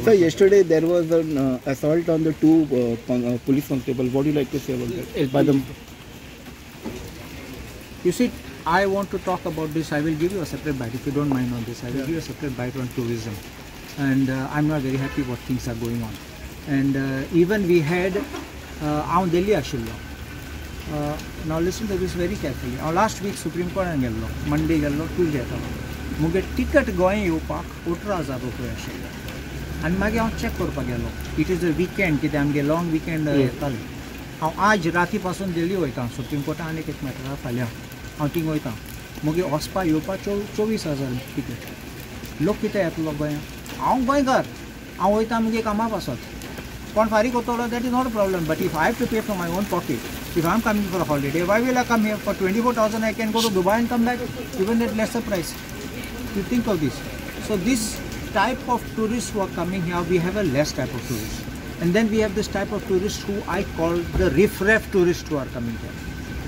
Sir, yesterday there was an assault on the two police constables. What do you like to say about that? By the... You see, I want to talk about this. I will give you a separate bite if you don't mind on this. I will give you a separate bite on tourism, and I'm not very happy what things are going on. And even we had Delhi Ashillo. Now listen to this very carefully. Last week Supreme Court and gello, Monday gello, Tuesday gello. मुगे ticket Goa येवपाक 18,000 रुपया आशिल्ले आनी मागीर हांव check करपाक गेलो. It is a weekend कित्याक आमगे लॉंग विकेंड येताले. हांव आज राती पासून दिल्ली वयता सुप्रीम कोर्टान आनीक एक मॅटरा फाल्यां हांव थिंग वयता. मुगे वचपा येवपाक 24,000 टिकेट. लोक कितें येतलो गोंयांत? हांव गोंयकार, हांव वयता मुगे कामा पासत. कोण फारीक कोत्तलो that is not a problem, but if I have to pay from my own pocket, if I am coming for a holiday, why will I come here for 24,000? I can go to Dubai and come back even at lesser price. You think of this. So this type of tourists who are coming here, we have a less type of tourists, and then we have this type of tourists who I call the riff-raff tourists who are coming here.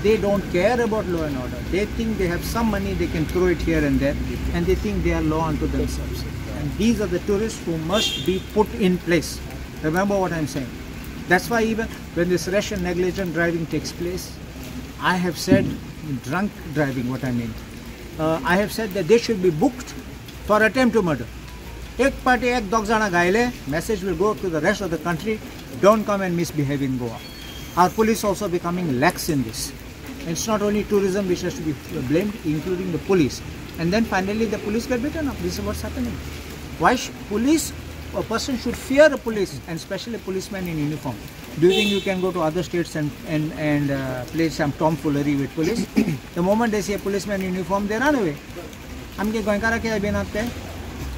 They don't care about law and order. They think they have some money, they can throw it here and there, and they think they are law unto themselves. And these are the tourists who must be put in place. Remember what I'm saying. That's why even when this rash and negligent driving takes place, I have said drunk driving, what I mean. I have said that they should be booked for attempt to murder. Ek party, ek dog jana gaile, message will go to the rest of the country, don't come and misbehave in Goa. Our police also becoming lax in this. It's not only tourism which has to be blamed, including the police. And then finally the police get beaten up. This is what's happening. Why police? A person should fear a police, and especially a policeman in uniform. Do you think you can go to other states and play some tomfoolery with police? The moment they see a policeman in uniform, they run away.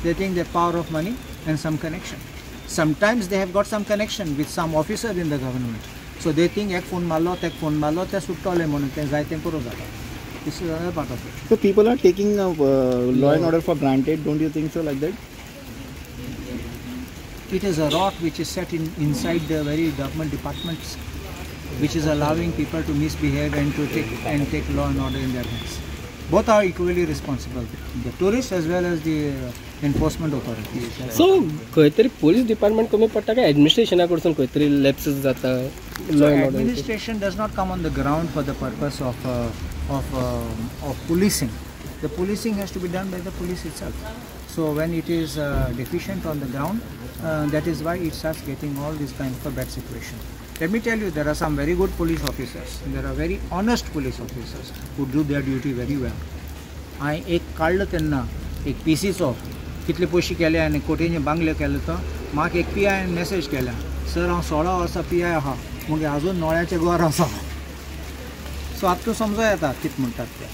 They think the power of money and some connection. Sometimes they have got some connection with some officer in the government. So they think ek phone malo, tek phone malo, te suttole monete zaite puro zata. This is another part of it. So people are taking law and order for granted. Don't you think so, like that? It is a rot which is set inside the very government departments, which is allowing people to misbehave and to take law and order in their hands. Both are equally responsible, the tourists as well as the enforcement authorities. So, कोईतरी police department कमी पडटा काय administration कडसून कोईतरी lapses जाता law and order? Administration does not come on the ground for the purpose of policing. The policing has to be done by the police itself. So when it is deficient on the ground, that is why it starts getting all this kind of a bad situation. Let me tell you, there are some very good police officers. There are very honest police officers who do their duty very well. I एक काढलं त्यांना एक पीसीचो कितले पयशे केले आनी कोटीने बांगले केले तो म्हाका एक PI मेसेज केला, सर हांव 16 वर्सां PI आहा, मगे अजून नोळ्याचे घर आसा. सो आता तूं समजो येता कितें म्हणटात ते.